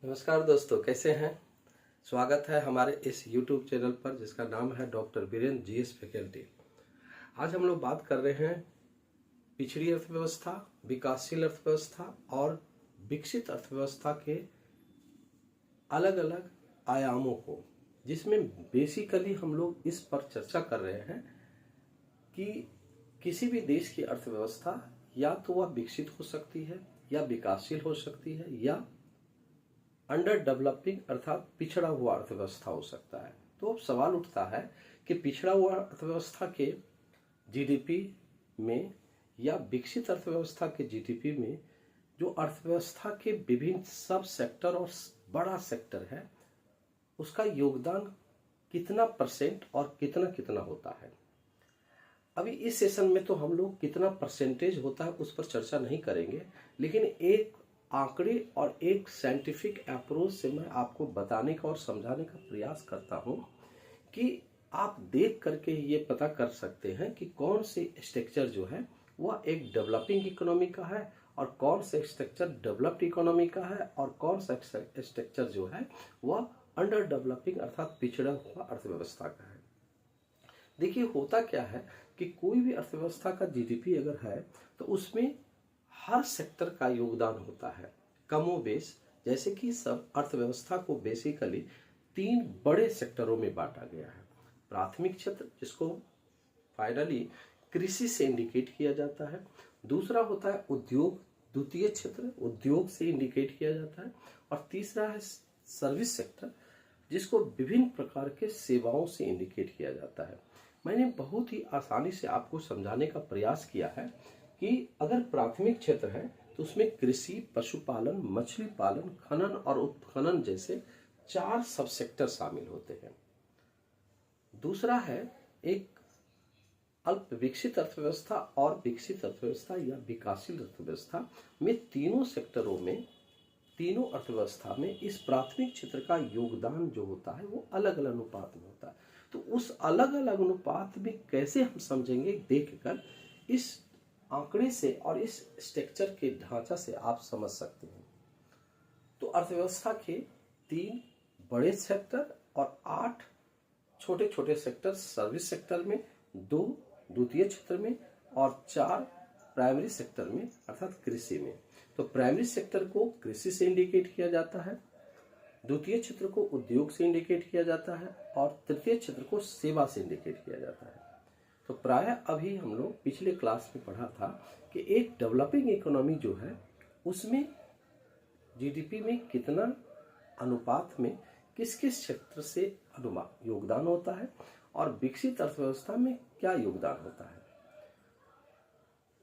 नमस्कार दोस्तों, कैसे हैं। स्वागत है हमारे इस YouTube चैनल पर जिसका नाम है डॉक्टर वीरेंद्र जीएस फैकल्टी। आज हम लोग बात कर रहे हैं पिछड़ी अर्थव्यवस्था, विकासशील अर्थव्यवस्था और विकसित अर्थव्यवस्था के अलग अलग आयामों को, जिसमें बेसिकली हम लोग इस पर चर्चा कर रहे हैं कि किसी भी देश की अर्थव्यवस्था या तो वह विकसित हो सकती है या विकासशील हो सकती है या अंडर डेवलपिंग अर्थात पिछड़ा हुआ अर्थव्यवस्था हो सकता है। तो अब सवाल उठता है कि पिछड़ा हुआ अर्थव्यवस्था के जीडीपी में या विकसित अर्थव्यवस्था के जीडीपी में जो अर्थव्यवस्था के विभिन्न सब सेक्टर और बड़ा सेक्टर है, उसका योगदान कितना परसेंट और कितना कितना होता है। अभी इस सेशन में तो हम लोग कितना परसेंटेज होता है उस पर चर्चा नहीं करेंगे, लेकिन एक आंकड़े और एक साइंटिफिक अप्रोच से मैं आपको बताने का और समझाने का प्रयास करता हूं कि आप देख करके ये पता कर सकते हैं कि कौन से स्ट्रक्चर जो है वह एक डेवलपिंग इकोनॉमी का है और कौन सा स्ट्रक्चर डेवलप्ड इकोनॉमी का है और कौन सा स्ट्रक्चर जो है वह अंडर डेवलपिंग अर्थात पिछड़ा हुआ अर्थव्यवस्था का है। देखिए, होता क्या है कि कोई भी अर्थव्यवस्था का जीडीपी अगर है तो उसमें हर सेक्टर का योगदान होता है कमोबेश। जैसे कि सब अर्थव्यवस्था को बेसिकली 3 बड़े सेक्टरों में बांटा गया है। प्राथमिक क्षेत्र, जिसको फाइनली कृषि से इंडिकेट किया जाता है। दूसरा होता है उद्योग, द्वितीय क्षेत्र उद्योग से इंडिकेट किया जाता है। और तीसरा है सर्विस सेक्टर, जिसको विभिन्न प्रकार के सेवाओं से इंडिकेट किया जाता है। मैंने बहुत ही आसानी से आपको समझाने का प्रयास किया है कि अगर प्राथमिक क्षेत्र है तो उसमें कृषि, पशुपालन, मछली पालन, खनन और उत्खनन जैसे 4 सब सेक्टर शामिल होते हैं। दूसरा है एक अल्प विकसित अर्थव्यवस्था और विकसित अर्थव्यवस्था या विकासशील अर्थव्यवस्था में तीनों सेक्टरों में, तीनों अर्थव्यवस्था में इस प्राथमिक क्षेत्र का योगदान जो होता है वो अलग अलग अनुपात में होता है। तो उस अलग अलग अनुपात में कैसे हम समझेंगे, देखकर इस आंकड़े से और इस स्ट्रक्चर के ढांचा से आप समझ सकते हैं। तो अर्थव्यवस्था के 3 बड़े सेक्टर और 8 छोटे छोटे सेक्टर, सर्विस सेक्टर में 2 द्वितीय क्षेत्र में और 4 प्राइमरी सेक्टर में अर्थात कृषि में। तो प्राइमरी सेक्टर को कृषि से इंडिकेट किया जाता है, द्वितीय क्षेत्र को उद्योग से इंडिकेट किया जाता है और तृतीय क्षेत्र को सेवा से इंडिकेट किया जाता है। तो प्राय अभी हम लोग पिछले क्लास में पढ़ा था कि एक डेवलपिंग इकोनॉमी जो है उसमें जीडीपी में कितना अनुपात में किस किस क्षेत्र से योगदान होता है और विकसित अर्थव्यवस्था में क्या योगदान होता है,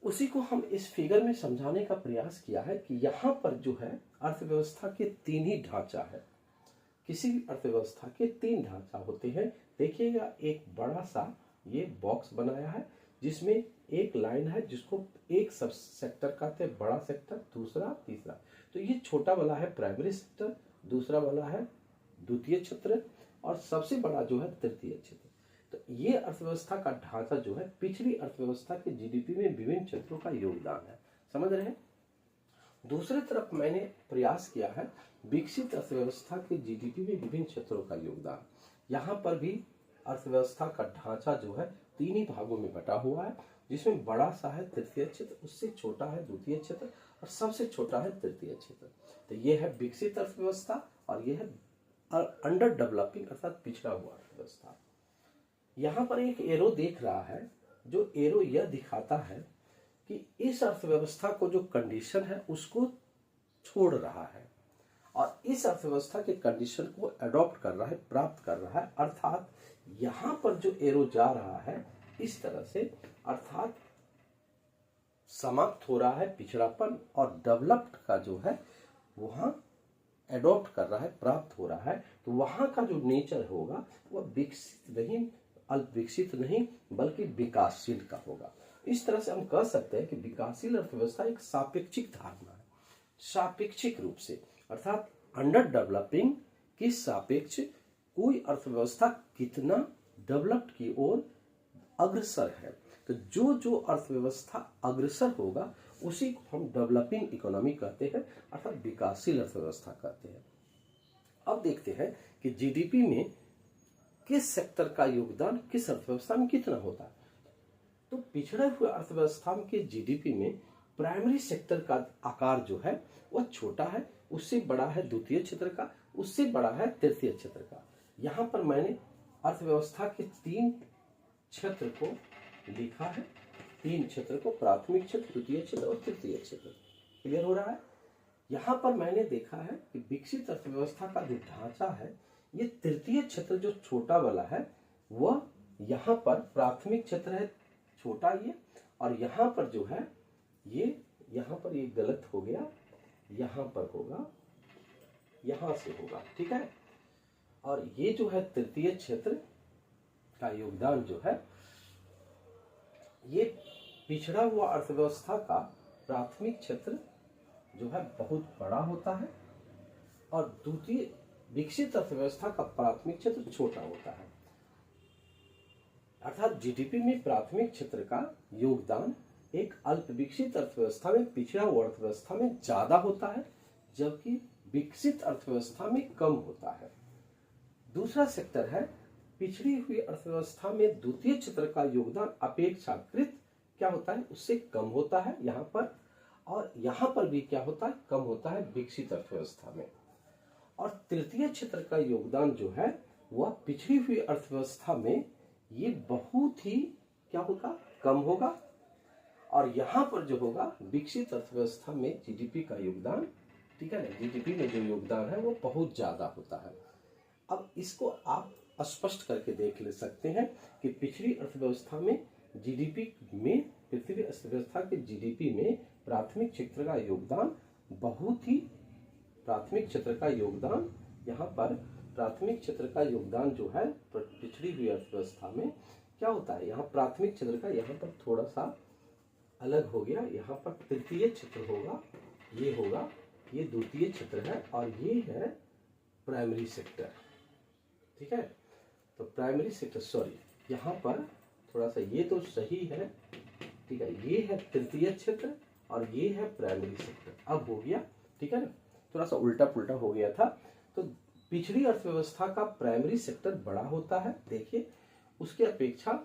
उसी को हम इस फिगर में समझाने का प्रयास किया है कि यहाँ पर जो है अर्थव्यवस्था के 3 ही ढांचा है। किसी भी अर्थव्यवस्था के 3 ढांचा होते हैं। देखिएगा, एक बड़ा सा ये बॉक्स बनाया है जिसमें एक लाइन है जिसको एक सब सेक्टर कहते हैं, बड़ा सेक्टर, दूसरा, तीसरा। तो ये छोटा वाला है प्राइमरी सेक्टर, दूसरा वाला है द्वितीय क्षेत्र और सबसे बड़ा जो है तृतीय क्षेत्र। तो ये अर्थव्यवस्था का ढांचा जो है पिछड़ी अर्थव्यवस्था के जीडीपी में विभिन्न क्षेत्रों का योगदान है। समझ रहे हैं। दूसरी तरफ मैंने प्रयास किया है विकसित अर्थव्यवस्था के जीडीपी में विभिन्न क्षेत्रों का योगदान। यहाँ पर भी अर्थव्यवस्था का ढांचा जो है 3 ही भागों में बटा हुआ है, जिसमें बड़ा सा है तृतीय क्षेत्र, उससे छोटा है द्वितीय क्षेत्र और सबसे छोटा है तृतीय क्षेत्र। तो ये है विकसित अर्थव्यवस्था और ये है अंडर डेवलपिंग अर्थात पिछड़ा हुआ अर्थव्यवस्था। यहाँ पर एक एरो देख रहा है, जो एरो यह दिखाता है कि इस अर्थव्यवस्था को जो कंडीशन है उसको छोड़ रहा है और इस अर्थव्यवस्था के कंडीशन को अडॉप्ट कर रहा है, प्राप्त कर रहा है। अर्थात यहां पर जो एरो जा रहा है इस तरह से, अर्थात समाप्त हो रहा है पिछड़ापन और डेवलप्ड का जो है वहां एडॉप्ट कर रहा है, प्राप्त हो रहा है। तो वहां का जो नेचर होगा वह विकसित नहीं, अल्प विकसित नहीं, बल्कि विकासशील का होगा। इस तरह से हम कह सकते हैं कि विकासशील अर्थव्यवस्था एक सापेक्षिक धारणा है, सापेक्षिक रूप से, अर्थात अंडर डेवलपिंग के सापेक्ष कोई अर्थव्यवस्था कितना डेवलप्ड की ओर अग्रसर है। तो जो जो अर्थव्यवस्था अग्रसर होगा उसी को हम डेवलपिंग इकोनॉमी कहते हैं, अर्थात विकासशील अर्थव्यवस्था कहते हैं। अब देखते हैं कि जीडीपी में किस सेक्टर का योगदान किस अर्थव्यवस्था में कितना होता है। तो पिछड़े हुए अर्थव्यवस्था के जीडीपी में प्राइमरी सेक्टर का आकार जो है वह छोटा है, उससे बड़ा है द्वितीय क्षेत्र का, उससे बड़ा है तृतीय क्षेत्र का। यहाँ पर मैंने अर्थव्यवस्था के 3 क्षेत्र को लिखा है, 3 क्षेत्र को, प्राथमिक क्षेत्र, द्वितीय क्षेत्र और तृतीय क्षेत्र। क्लियर हो रहा है। यहाँ पर मैंने देखा है कि विकसित अर्थव्यवस्था का जो ढांचा है, ये तृतीय क्षेत्र जो छोटा वाला है वह यहाँ पर प्राथमिक क्षेत्र है छोटा ये, और यहाँ पर जो है ये, यहाँ पर ये गलत हो गया, यहाँ पर होगा, यहाँ से होगा, ठीक है। और ये जो है तृतीय क्षेत्र का योगदान जो है, ये पिछड़ा हुआ अर्थव्यवस्था का प्राथमिक क्षेत्र जो है बहुत बड़ा होता है, और द्वितीय विकसित अर्थव्यवस्था का प्राथमिक क्षेत्र छोटा होता है। अर्थात जीडीपी में प्राथमिक क्षेत्र का योगदान एक अल्प विकसित अर्थव्यवस्था में पिछड़ा हुआ अर्थव्यवस्था में ज्यादा होता है, जबकि विकसित अर्थव्यवस्था में कम होता है। दूसरा सेक्टर है पिछड़ी हुई अर्थव्यवस्था में द्वितीय क्षेत्र का योगदान अपेक्षाकृत क्या होता है, उससे कम होता है यहाँ पर, और यहाँ पर भी क्या होता है, कम होता है विकसित अर्थव्यवस्था में। और तृतीय क्षेत्र का योगदान जो है वह पिछड़ी हुई अर्थव्यवस्था में ये बहुत ही क्या होगा, कम होगा, और यहाँ पर जो होगा विकसित अर्थव्यवस्था में जीडीपी का योगदान, ठीक है ना, जीडीपी में जो योगदान है वो बहुत ज्यादा होता है। अब इसको आप स्पष्ट करके देख ले सकते हैं कि पिछड़ी अर्थव्यवस्था में जीडीपी में, पृथ्वी अर्थव्यवस्था के जीडीपी में प्राथमिक क्षेत्र का योगदान बहुत ही, प्राथमिक क्षेत्र का योगदान, यहाँ पर प्राथमिक क्षेत्र का योगदान जो है पिछड़ी हुई अर्थव्यवस्था में क्या होता है, यहाँ प्राथमिक क्षेत्र का यहाँ पर थोड़ा सा अलग हो गया, यहाँ पर तृतीय क्षेत्र होगा, ये होगा, ये द्वितीय क्षेत्र है, और ये है प्राइमरी सेक्टर, ठीक है। तो प्राइमरी सेक्टर, सॉरी यहाँ पर थोड़ा सा ये तो सही है, ठीक है, ये है तृतीय क्षेत्र और ये है प्राइमरी सेक्टर, अब हो गया, ठीक है ना, थोड़ा सा उल्टा पुल्टा हो गया था। तो पिछड़ी अर्थव्यवस्था का प्राइमरी सेक्टर बड़ा होता है, देखिए उसके अपेक्षा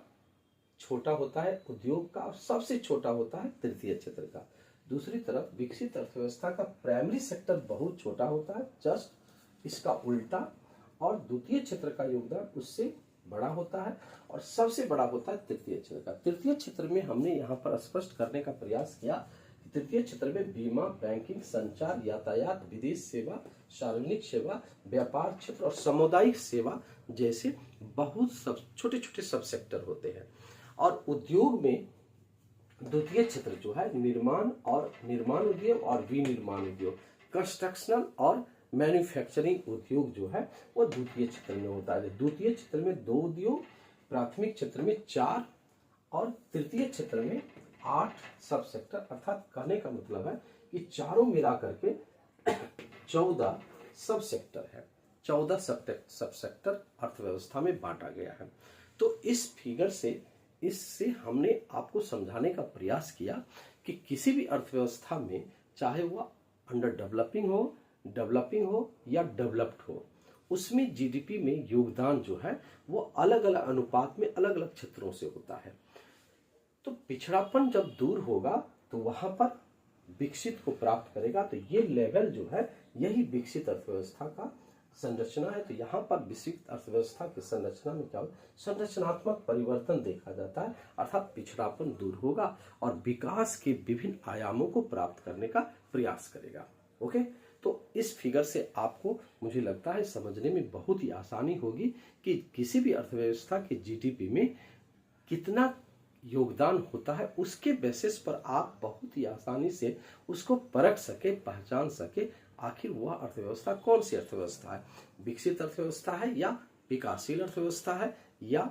छोटा होता है उद्योग का, और सबसे छोटा होता है तृतीय क्षेत्र का। दूसरी तरफ विकसित अर्थव्यवस्था का प्राइमरी सेक्टर बहुत छोटा होता है, जस्ट इसका उल्टा, और द्वितीय क्षेत्र का योगदान उससे बड़ा होता है, और सबसे बड़ा होता है तृतीय क्षेत्र का। तृतीय क्षेत्र में हमने यहाँ पर स्पष्ट करने का प्रयास किया कि तृतीय क्षेत्र में बीमा, बैंकिंग, संचार, यातायात, विदेश सेवा, सार्वजनिक सेवा, व्यापार क्षेत्र और सामुदायिक सेवा जैसे बहुत सब छोटे छोटे सब सेक्टर होते हैं। और उद्योग में द्वितीय क्षेत्र जो है निर्माण उद्योग और विनिर्माण उद्योग, कंस्ट्रक्शनल और मैन्युफैक्चरिंग उद्योग जो है वो द्वितीय क्षेत्र में होता है। द्वितीय क्षेत्र में 2 उद्योग, प्राथमिक क्षेत्र में 4 और तृतीय क्षेत्र में 8 सब सेक्टर, अर्थात कहने का मतलब है कि चारों मिला करके 14 सब सेक्टर है, 14 सब सेक्टर अर्थव्यवस्था में बांटा गया है। तो इस फिगर से, इससे हमने आपको समझाने का प्रयास किया कि किसी भी अर्थव्यवस्था में, चाहे वह अंडर डेवलपिंग हो या डेवलप्ड हो, उसमें जीडीपी में योगदान जो है वो अलग अलग अनुपात में अलग अलग क्षेत्रों से होता है। तो पिछड़ापन जब दूर होगा तो वहां पर विकसित को प्राप्त करेगा। तो ये लेवल जो है यही विकसित अर्थव्यवस्था का संरचना है। तो यहाँ पर विकसित अर्थव्यवस्था की संरचना में क्या होगा, संरचनात्मक परिवर्तन देखा जाता है, अर्थात पिछड़ापन दूर होगा और विकास के विभिन्न आयामों को प्राप्त करने का प्रयास करेगा। ओके, तो इस फिगर से आपको मुझे लगता है समझने में बहुत ही आसानी होगी कि किसी भी अर्थव्यवस्था के जीडीपी में कितना योगदान होता है। उसके बेसिस पर आप बहुत ही आसानी से उसको परख सके, पहचान सके, आखिर वह अर्थव्यवस्था कौन सी अर्थव्यवस्था है, विकसित अर्थव्यवस्था है या विकासशील अर्थव्यवस्था है या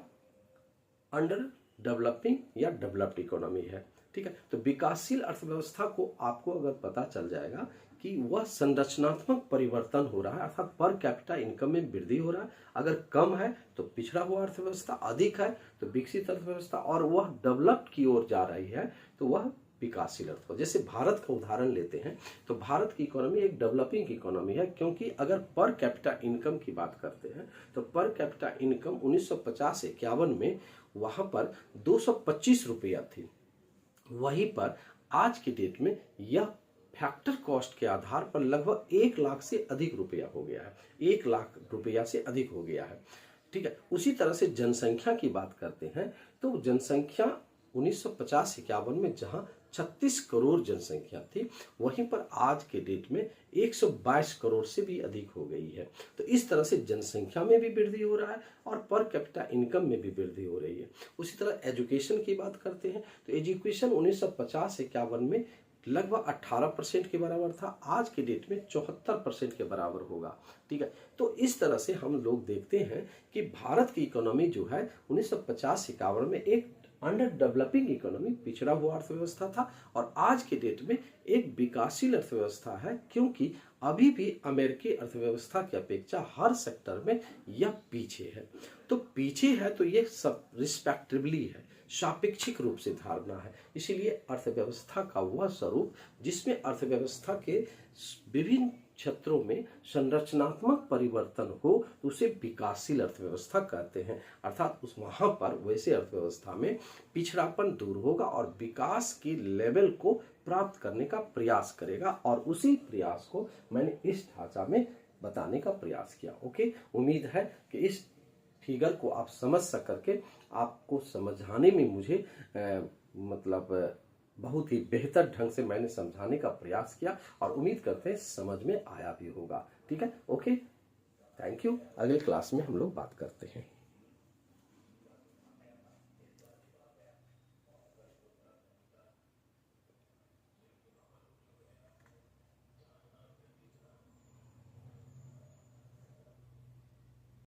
अंडर डेवलपिंग या डेवलप्ड इकोनॉमी है। ठीक है, तो विकासशील अर्थव्यवस्था को आपको अगर पता चल जाएगा कि वह संरचनात्मक परिवर्तन हो रहा है, अर्थात पर कैपिटा इनकम में वृद्धि हो रहा है, अगर कम है तो पिछड़ा हुआ अर्थव्यवस्था, अधिक है तो विकसित अर्थव्यवस्था, और वह डेवलप्ड की ओर जा रही है तो वह विकासशील अर्थव्यवस्था। जैसे भारत का उदाहरण लेते हैं तो भारत की इकोनॉमी एक डेवलपिंग इकोनॉमी है, क्योंकि अगर पर कैपिटा इनकम की बात करते हैं तो पर कैपिटा इनकम 1950-51 में वहां पर 225 रुपया थी। वहीं पर आज की डेट में यह फैक्टर कॉस्ट के आधार पर लगभग 1 लाख से अधिक रुपया हो गया है, 1 लाख रुपया से अधिक हो गया है। ठीक है, उसी तरह से जनसंख्या की बात करते हैं तो जनसंख्या 1950-51 में जहां 36 करोड़ जनसंख्या थी, वहीं पर आज के डेट में 122 करोड़ से भी अधिक हो गई है। तो इस तरह से जनसंख्या में भी वृद्धि हो रहा है और पर कैपिटा इनकम में भी वृद्धि हो रही है। उसी तरह एजुकेशन की बात करते हैं तो एजुकेशन 1950-51 में लगभग 18% के बराबर था, आज के डेट में 74% के बराबर होगा। ठीक है, तो इस तरह से हम लोग देखते हैं कि भारत की इकोनॉमी जो है 1950-51 में एक अंडर डेवलपिंग इकोनॉमी, पिछड़ा हुआ अर्थव्यवस्था था, और आज के डेट में एक विकासशील अर्थव्यवस्था है, क्योंकि अभी भी अमेरिकी अर्थव्यवस्था की अपेक्षा हर सेक्टर में यह पीछे है। तो पीछे है तो ये सब रिस्पेक्टिवली है, सापेक्षिक रूप से धारणा है। इसीलिए अर्थव्यवस्था का वह स्वरूप जिसमें अर्थव्यवस्था के विभिन्न क्षेत्रों में संरचनात्मक परिवर्तन हो तो उसे विकासशील अर्थव्यवस्था कहते हैं। अर्थात उस वहां पर वैसे अर्थव्यवस्था में पिछड़ापन दूर होगा और विकास की लेवल को प्राप्त करने का प्रयास करेगा, और उसी प्रयास को मैंने इस ढांचा में बताने का प्रयास किया। ओके, उम्मीद है कि इस फिगर को आप समझ सक के आपको समझाने में मुझे बहुत ही बेहतर ढंग से मैंने समझाने का प्रयास किया, और उम्मीद करते हैं समझ में आया भी होगा। ठीक है, ओके, थैंक यू। अगले क्लास में हम लोग बात करते हैं।